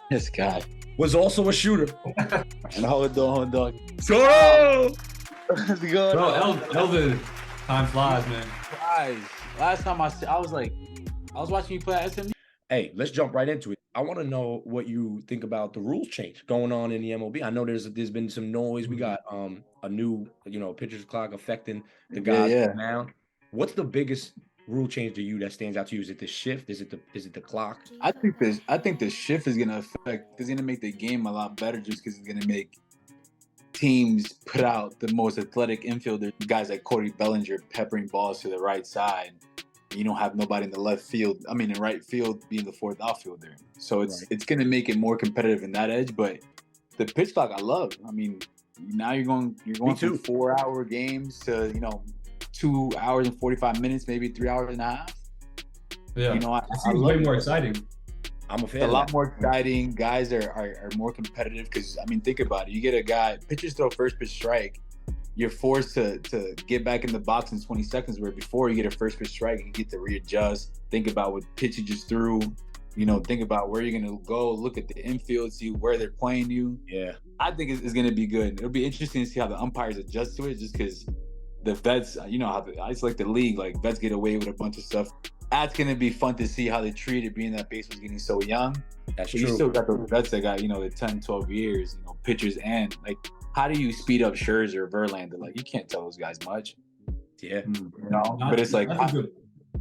This guy. was also a shooter. And hold on. Soto! What's going Bro, on? Elvin, time flies, man. Guys, last time I was watching you play at SMU. Hey, let's jump right into it. I want to know what you think about the rules change going on in the MLB. I know there's been some noise. We got a new pitcher's clock affecting the guys Yeah. now. What's the biggest rule change to you that stands out to you? Is it the shift? Is it the clock? I think the shift is gonna make the game a lot better just because it's gonna make teams put out the most athletic infielders, guys like Cody Bellinger peppering balls to the right side. You don't have nobody in the left field. I mean, in right field being the fourth outfielder. So it's going to make it more competitive in that edge. But the pitch clock, I love. I mean, now you're going from 4-hour games to 2 hours and 45 minutes, maybe 3 hours and a half. Yeah, it seems way more exciting. I'm a fan. It's a lot more exciting. Guys are more competitive because, I mean, think about it. You get a guy, pitchers throw first pitch strike. You're forced to get back in the box in 20 seconds, where before you get a first pitch strike, you get to readjust, think about what pitch you just threw, think about where you're going to go, look at the infield, see where they're playing you. Yeah. I think it's going to be good. It'll be interesting to see how the umpires adjust to it, just because the vets, it's like the league, like vets get away with a bunch of stuff. That's going to be fun to see how they treat it, being that baseball's getting so young. That's but true. You still got the vets that got, the 10, 12 years, pitchers, and like, how do you speed up Scherzer, Verlander? Like, you can't tell those guys much. Yeah. But it's like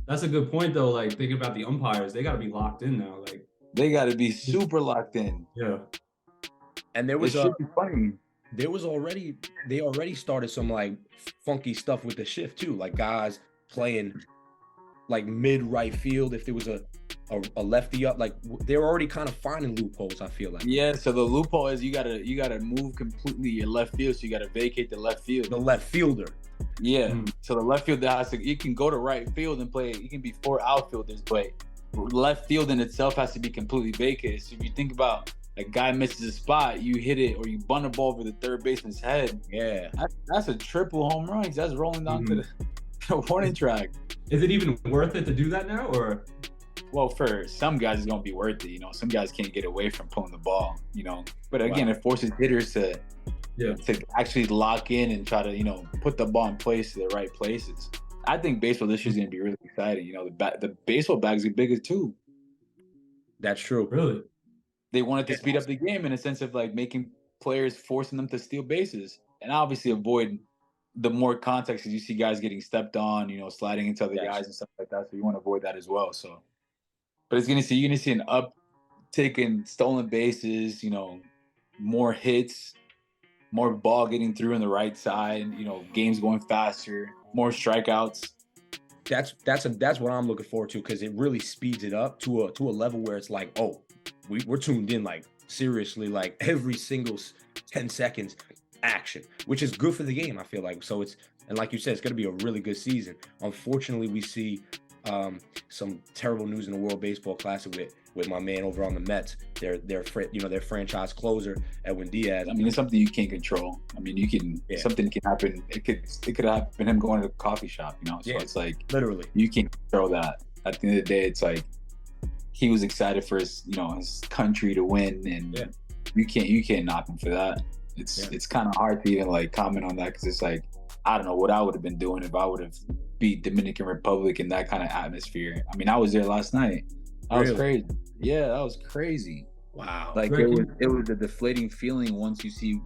that's a good point though. Like, thinking about the umpires, they got to be locked in now. Like, they got to be super locked in. Yeah. And there was funny. They already started some like funky stuff with the shift too, like guys playing like mid right field if there was a lefty up. Like, they're already kind of finding loopholes, I feel like. Yeah, so the loophole is you gotta move completely your left field, so you gotta vacate the left field. The left fielder. Yeah. So the left fielder you can go to right field and play. You can be 4 outfielders, but left field in itself has to be completely vacated. So if you think about a guy misses a spot, you hit it, or you bunt a ball over the third baseman's head. Yeah. That's a triple home run. That's rolling down to the warning track. Is it even worth it to do that now, or? Well, for some guys, it's gonna be worth it. Some guys can't get away from pulling the ball. But again, it forces hitters to actually lock in and try to put the ball in place to the right places. I think baseball this year is gonna be really exciting. The baseball bags are bigger too. That's true. Really? They wanted to speed up the game in a sense of like making players, forcing them to steal bases, and obviously avoid the more context, because you see guys getting stepped on, sliding into other guys and stuff like that. So you want to avoid that as well. So, but you're gonna see an uptick in stolen bases, more hits, more ball getting through on the right side, games going faster, more strikeouts. That's what I'm looking forward to, because it really speeds it up to a level where it's like, oh, we're tuned in, like, seriously, like every single 10 seconds action, which is good for the game, I feel like. So and like you said, it's going to be a really good season. Unfortunately, we see some terrible news in the World Baseball Classic with my man over on the Mets, their franchise closer, Edwin Diaz. I mean, it's something you can't control. I mean, something can happen. It could happen him going to a coffee shop, So it's like, literally, you can't control that. At the end of the day, it's like he was excited for his country to win, and you can't knock him for that. It's kind of hard to even like comment on that, because it's like, I don't know what I would have been doing if I would have beat Dominican Republic in that kind of atmosphere. I mean, I was there last night. That was crazy. Yeah, that was crazy. Wow. Like, it was a deflating feeling once you see,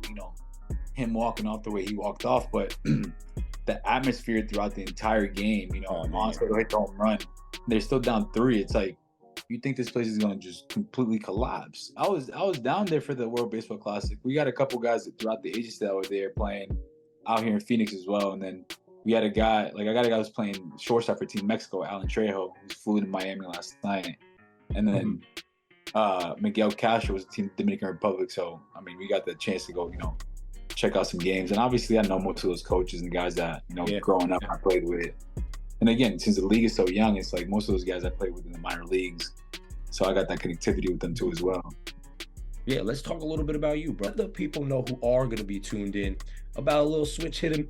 him walking off the way he walked off, but the atmosphere throughout the entire game, Monster hit the home run. They're still down 3. It's like, you think this place is going to just completely collapse. I was down there for the World Baseball Classic. We got a couple guys throughout the agency that were there playing out here in Phoenix as well. And then we had a guy, I got a guy who's playing shortstop for Team Mexico, Alan Trejo, who flew to Miami last night. And then Miguel Castro was Team Dominican Republic. So, I mean, we got the chance to go, check out some games. And obviously, I know most of those coaches and guys that, growing up, I played with. And again, since the league is so young, it's like most of those guys I played with in the minor leagues. So I got that connectivity with them too as well. Yeah, let's talk a little bit about you, bro. Let the people know who are going to be tuned in about a little switch hitting,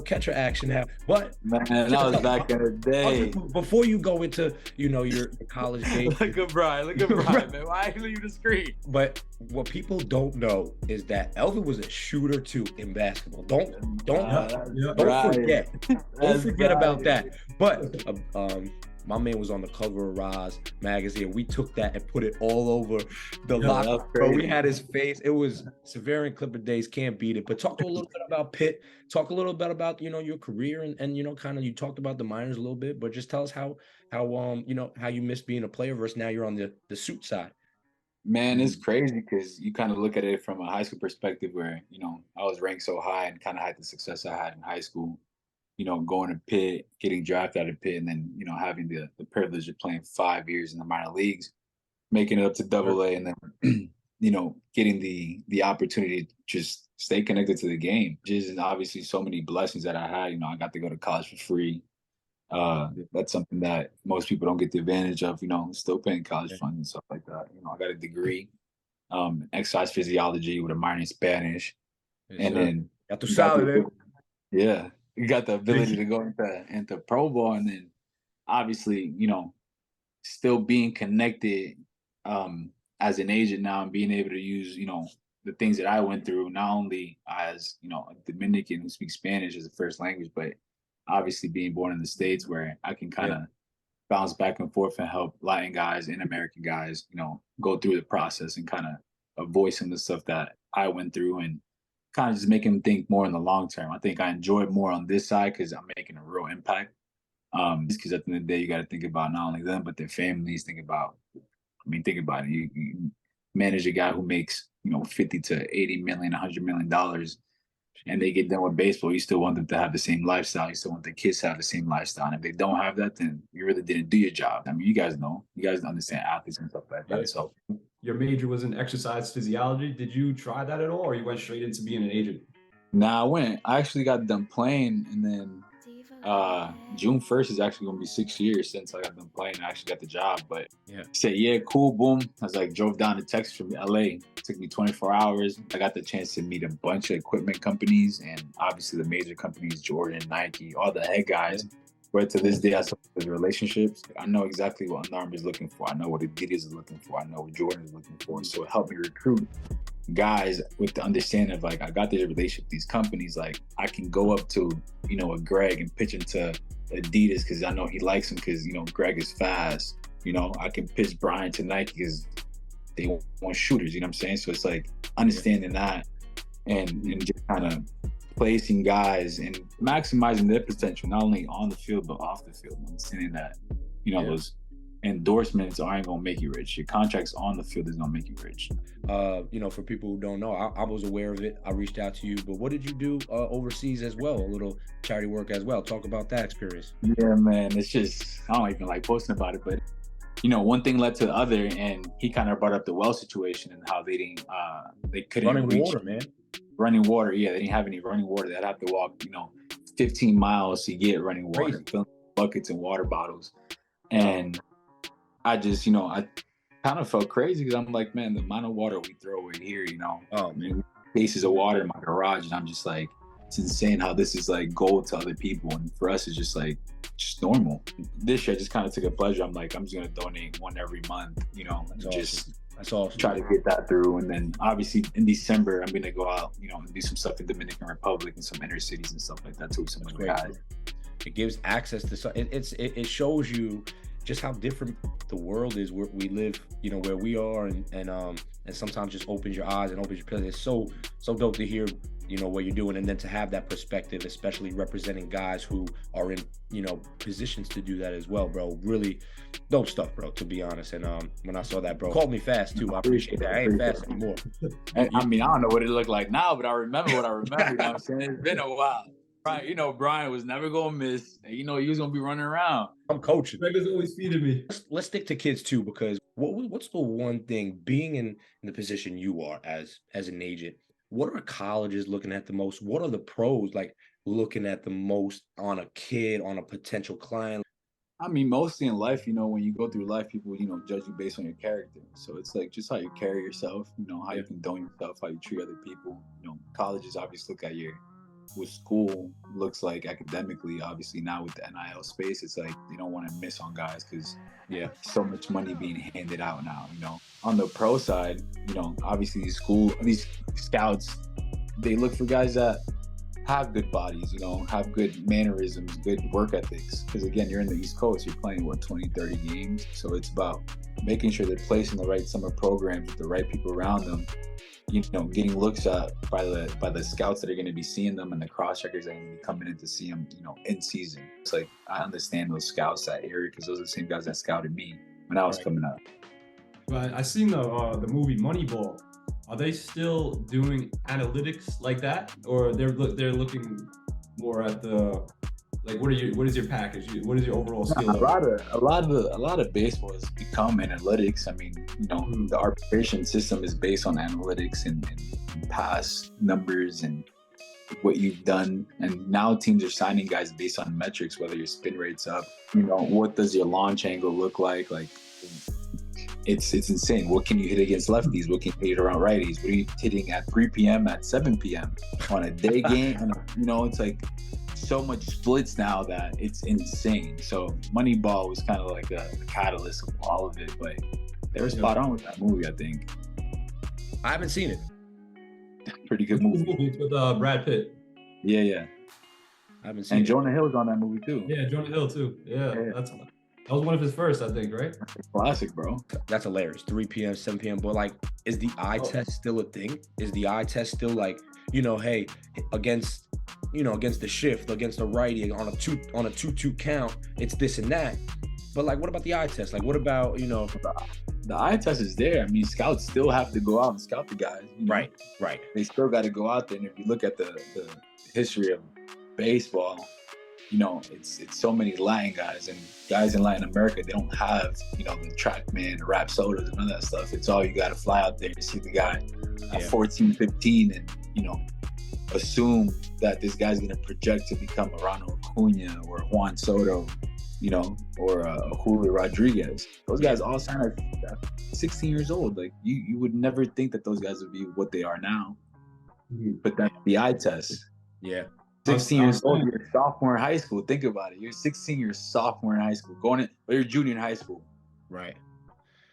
catcher action now. But Man, that was back in the day. before you go into, your college days. Look at Brian, man. Why you leave the screen? But what people don't know is that Elvin was a shooter too in basketball. Don't forget. Don't forget about that. But my man was on the cover of Roz magazine. We took that and put it all over the locker. Bro, we had his face. It was Severe and Clipper days. Can't beat it. But talk a little bit about Pitt. Talk a little bit about your career and kind of you talked about the minors a little bit. But just tell us how you miss being a player versus now you're on the suit side. Man, it's crazy because you kind of look at it from a high school perspective where I was ranked so high and kind of had the success I had in high school. Going to Pitt, getting drafted out of Pitt, and then, having the privilege of playing 5 years in the minor leagues, making it up to AA, and then, getting the opportunity to just stay connected to the game. Just obviously so many blessings that I had. I got to go to college for free. That's something that most people don't get the advantage of, still paying college funds and stuff like that. I got a degree, exercise physiology with a minor in Spanish. Yes, then got to solid, yeah. You got the ability to go into pro ball, and then obviously, still being connected as an agent now and being able to use, the things that I went through, not only as, a Dominican who speaks Spanish as a first language, but obviously being born in the States where I can kind of bounce back and forth and help Latin guys and American guys, go through the process and kind of voice some of the stuff that I went through and kind of just make them think more in the long term. I think I enjoy it more on this side because I'm making a real impact. Because at the end of the day, you got to think about not only them, but their families. Think about it. You manage a guy who makes, 50 to 80 million, $100 million, and they get done with baseball. You still want them to have the same lifestyle. You still want the kids to have the same lifestyle. And if they don't have that, then you really didn't do your job. I mean, you guys understand athletes and stuff like that. So your major was in exercise physiology. Did you try that at all, or you went straight into being an agent? Nah, I actually got done playing, and then June 1st is actually going to be 6 years since I got done playing. I actually got the job, but said, yeah, cool, boom. I was like, drove down to Texas from LA. It took me 24 hours. I got the chance to meet a bunch of equipment companies and obviously the major companies, Jordan, Nike, all the head guys. But to this day, I still have relationships. I know exactly what Under Armour is looking for. I know what Adidas is looking for. I know what Jordan is looking for. So it helped me recruit guys with the understanding of like, I got this relationship with these companies. Like I can go up to, a Greg and pitch him to Adidas because I know he likes him because, Greg is fast. I can pitch Brian to Nike because they want shooters, you know what I'm saying? So it's like understanding that and just kind of placing guys and maximizing their potential, not only on the field, but off the field. Understanding that, those endorsements aren't going to make you rich. Your contracts on the field is going to make you rich. For people who don't know, I was aware of it. I reached out to you, but what did you do overseas as well? A little charity work as well. Talk about that experience. Yeah, man. It's just, I don't even like posting about it, but one thing led to the other, and he kind of brought up the well situation and how they couldn't running reach water, man. Running water. Yeah, they didn't have any running water. They'd have to walk, 15 miles to get running water, filling buckets and water bottles. And I just, I kind of felt crazy because I'm like, man, the amount of water we throw away here, cases of water in my garage, and I'm just like, it's insane how this is like gold to other people, and for us, it's just like just normal. This year, I just kind of took a pleasure. I'm like, I'm just gonna donate one every month, That's awesome. Try to get that through, and then obviously in December, I'm gonna go out, and do some stuff in Dominican Republic and some inner cities and stuff like that too. Some of the guys. It gives access to it shows you just how different the world is where we live, where we are, and sometimes just opens your eyes and opens your pillar. It's so dope to hear, what you're doing, and then to have that perspective, especially representing guys who are in, positions to do that as well, bro. Really dope stuff, bro, to be honest. And when I saw that, bro, called me fast too. I appreciate that. I ain't fast anymore. I mean, I don't know what it looked like now, but I remember what I remember. You know what I'm saying? It's been a while. Right, Brian was never gonna miss. And, he was gonna be running around. I'm coaching. Greg is always feeding me. Let's stick to kids too, because what's the one thing being in the position you are as an agent? What are colleges looking at the most? What are the pros like looking at the most on a kid, on a potential client? I mean, mostly in life, when you go through life, people, judge you based on your character. So it's like just how you carry yourself, how you condone yourself, how you treat other people. Colleges obviously look at what school looks like academically. Obviously now with the NIL space, it's like they don't want to miss on guys because so much money being handed out now. On the pro side, obviously these scouts, they look for guys that have good bodies, have good mannerisms, good work ethics. Because again, you're in the East Coast, you're playing 20, 30 games. So it's about making sure they're placed in the right summer programs with the right people around them, getting looks at by the scouts that are going to be seeing them and the cross checkers that are going to be coming in to see them, in season. It's like, I understand those scouts that area because those are the same guys that scouted me when I was coming up. But I seen the movie Moneyball. Are they still doing analytics like that, or they're looking more at the what is your package? What is your overall skill? A lot of baseball has become analytics. I mean, the arbitration system is based on analytics and past numbers and what you've done. And now teams are signing guys based on metrics, whether your spin rate's up, what does your launch angle look like? Like, it's insane. What can you hit against lefties? What can you hit around righties? What are you hitting at 3 p.m., at 7 p.m. on a day game? And, it's like so much splits now that it's insane. So Moneyball was kind of like the catalyst of all of it, but they were spot on with that movie, I think. I haven't seen it. Pretty good movie. It's with Brad Pitt. Yeah. I haven't seen it. And Jonah Hill's on that movie too. Yeah, Jonah Hill too. Yeah. That was one of his first, I think, right? Classic, bro. That's hilarious. 3 p.m., 7 p.m. But like, is the eye test still a thing? Is the eye test still like, hey, against the shift, against the righty on a 2-2 count, it's this and that. But like, what about the eye test? Like, what about, The eye test is there. I mean, scouts still have to go out and scout the guys. Right. They still got to go out there. And if you look at the history of baseball, it's so many Latin guys, and guys in Latin America, they don't have, the TrackMan, the Rapsodas, and none of that stuff. It's all you got to fly out there and see the guy at 14, 15 and, assume that this guy's going to project to become a Ronald Acuna or Juan Soto, or a Julio Rodriguez. Those guys all signed at 16 years old. Like, you would never think that those guys would be what they are now. But that's the eye test. Yeah. 16 years old, you're a sophomore in high school. Think about it. You're 16, you're a sophomore in high school. Or you're a junior in high school. Right.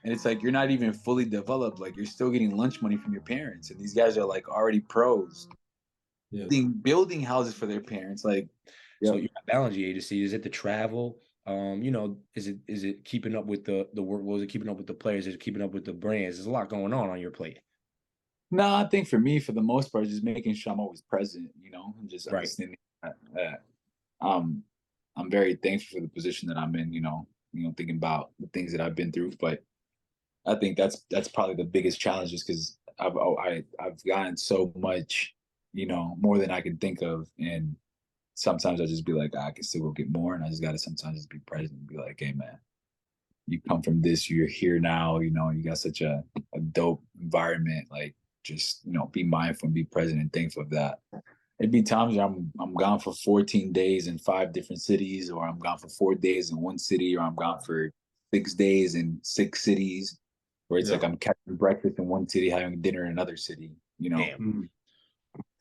And it's like, you're not even fully developed. Like, you're still getting lunch money from your parents. And these guys are like already pros. Yeah. Building houses for their parents. Like, so your balancing agency, is it the travel? Is it keeping up with the work? Was it keeping up with the players? Is it keeping up with the brands? There's a lot going on your plate. No, I think for me, for the most part, just making sure I'm always present, and just understanding that I'm very thankful for the position that I'm in, thinking about the things that I've been through. But I think that's probably the biggest challenge, just because I've gotten so much, more than I can think of. And sometimes I just be like, I can still go get more. And I just got to sometimes just be present and be like, hey, man, you come from this, you're here now, you got such a dope environment. Like, just, be mindful and be present and thankful of that. It'd be times where I'm gone for 14 days in 5 different cities, or I'm gone for 4 days in 1 city, or I'm gone for 6 days in 6 cities, where it's like I'm catching breakfast in 1 city, having dinner in another city, Damn.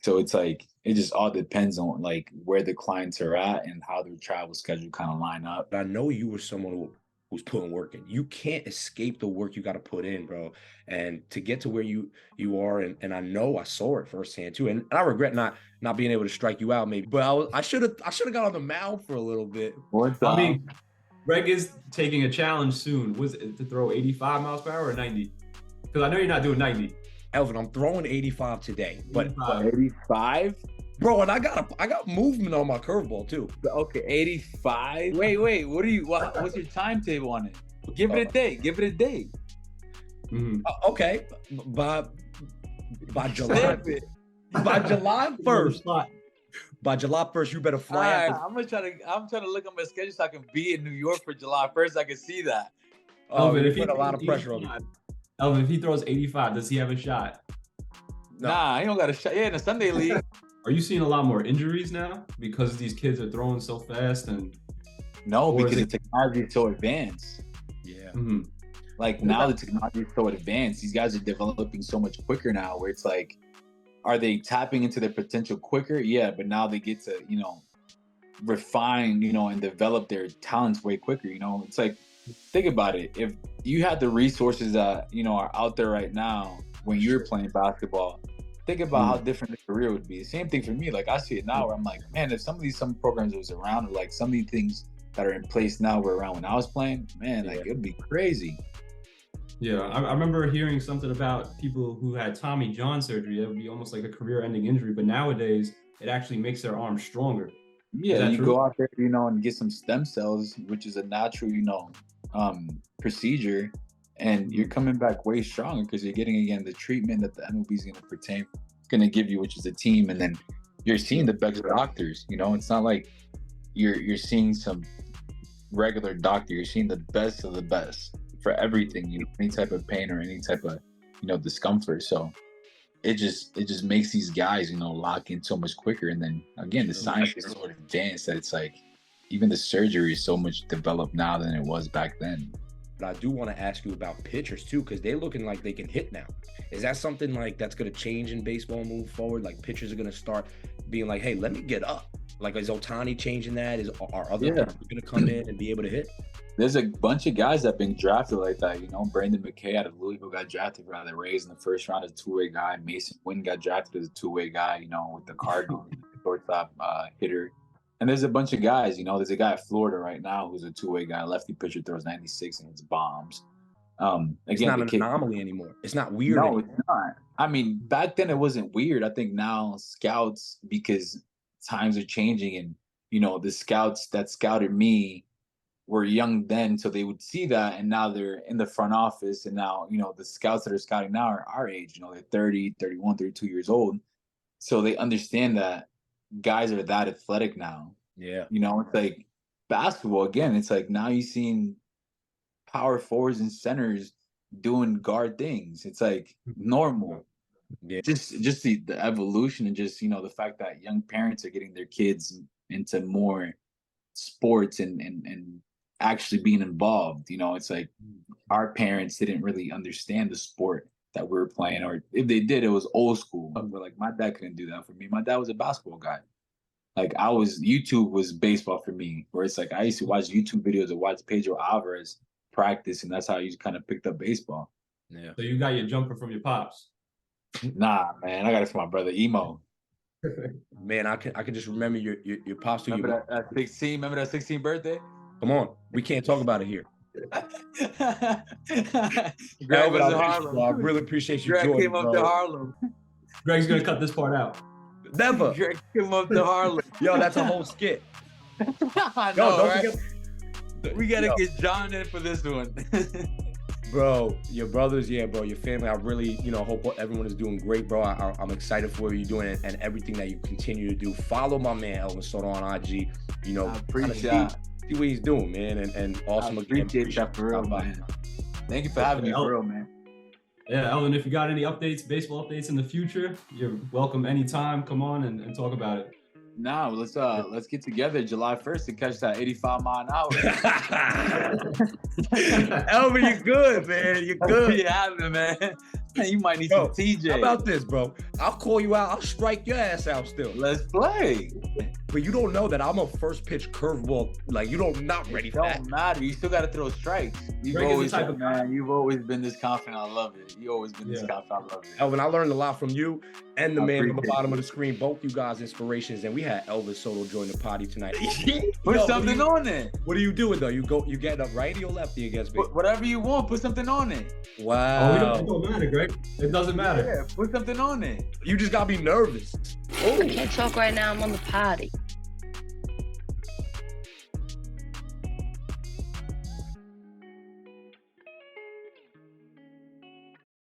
So it's like, it just all depends on like where the clients are at and how their travel schedule kind of line up. I know you were someone who's putting work in. You can't escape the work you got to put in, bro. And to get to where you are, and I know I saw it firsthand too. And I regret not being able to strike you out, maybe. But I should have got on the mound for a little bit. I mean, Greg is taking a challenge soon. Was it to throw 85 miles per hour or 90? Because I know you're not doing 90. Elvin, I'm throwing 85 today. But 85? Bro, and I got movement on my curveball too. Okay, 85. Wait. What's your timetable on it? Give it a day. Mm-hmm. Okay, by July. By July 1st. By July 1st, you better fly. Right, I'm trying to look at my schedule so I can be in New York for July 1st. I can see that. Elvin, if he put a lot of pressure on you. Elvin, if he throws 85, does he have a shot? No. Nah, he don't got a shot. Yeah, in the Sunday league. Are you seeing a lot more injuries now because these kids are throwing so fast? And No, Or is because it- the technology is so advanced. Yeah. Mhm. Like now the technology is so advanced. These guys are developing so much quicker now where it's like, are they tapping into their potential quicker? Yeah, but now they get to, refine, and develop their talents way quicker. It's like, think about it. If you had the resources that, are out there right now when you're playing basketball, think about how different the career would be. Same thing for me. Like I see it now where I'm like, man, if some programs was around, or like some of these things that are in place now were around when I was playing, man, like it'd be crazy. Yeah, I remember hearing something about people who had Tommy John surgery. It would be almost like a career-ending injury, but nowadays it actually makes their arm stronger. Yeah, you true? go out there, and get some stem cells, which is a natural, procedure, and you're coming back way stronger because you're getting again the treatment that the MLB is going to give you, which is a team, and then you're seeing the best doctors. It's not like you're seeing some regular doctor. You're seeing the best of the best for everything. Any type of pain or any type of discomfort. So it just makes these guys lock in so much quicker. And then again, the science is so advanced that it's like even the surgery is so much developed now than it was back then. But I do want to ask you about pitchers too, because they're looking like they can hit now. Is that something like that's going to change in baseball moving forward? Like pitchers are going to start being like, hey, let me get up. Like, is Ohtani changing that? Are other pitchers going to come in and be able to hit? There's a bunch of guys that have been drafted like that. Brandon McKay out of Louisville got drafted by the Rays in the first round as a two-way guy. Mason Wynn got drafted as a two-way guy, with the Cardinals, shortstop hitter. And there's a bunch of guys, there's a guy at Florida right now who's a two-way guy. Lefty pitcher, throws 96 and hits bombs. It's not an anomaly anymore. It's not weird anymore. It's not. I mean, back then it wasn't weird. I think now scouts, because times are changing and, the scouts that scouted me were young then, so they would see that, and now they're in the front office, and now, the scouts that are scouting now are our age, they're 30, 31, 32 years old. So they understand that guys are that athletic now. Yeah. It's like basketball again. It's like now you're seeing power forwards and centers doing guard things. It's like normal. Yeah. Just the evolution and just, the fact that young parents are getting their kids into more sports and actually being involved. It's like our parents didn't really understand the sport that we were playing, or if they did, it was old school. But like my dad couldn't do that for me. My dad was a basketball guy. Like YouTube was baseball for me, where it's like I used to watch YouTube videos or watch Pedro Alvarez practice, and that's how you kind of picked up baseball. Yeah. So you got your jumper from your pops? Nah, man, I got it from my brother Emo. Man, I can just remember your pops. Remember that 16? Remember that 16th birthday? Come on, we can't talk about it here. Greg was in Harlem. I really appreciate you. Greg came up to Harlem. Greg's gonna cut this part out. Never. Greg came up to Harlem. Yo, that's a whole skit. I know, Yo, right? We gotta get John in for this one. Bro, your brothers, yeah, bro, your family. I really, hope everyone is doing great, bro. I'm excited for what you're doing and everything that you continue to do. Follow my man Elvin Soto on IG. I appreciate that. See what he's doing, man, and awesome. I appreciate that for real, man. Thank you for having me, for real, man. Yeah, Elvin, if you got any updates, baseball updates in the future, you're welcome anytime. Come on and talk about it. Now let's get together July 1st to catch that 85 mile an hour. Elvin, you're good, man. You're good. Yeah, man. You might need some TJ. How about this, bro? I'll call you out. I'll strike your ass out still. Let's play. But you don't know that I'm a first pitch curveball. Like, not ready for that. It don't matter. You still got to throw strikes. You've always been this confident. I love it. You've always been this confident. I love it. Elvin, I learned a lot from you and the man on the bottom of the screen. Both you guys inspirations. And we had Elvin Soto join the party tonight. Put something on it. What are you doing, though? You getting up righty or lefty against me? Whatever you want. Put something on it. Wow. It don't matter, Greg. It doesn't matter. Yeah, put something on it. You just got to be nervous. I can't talk right now. I'm on the potty.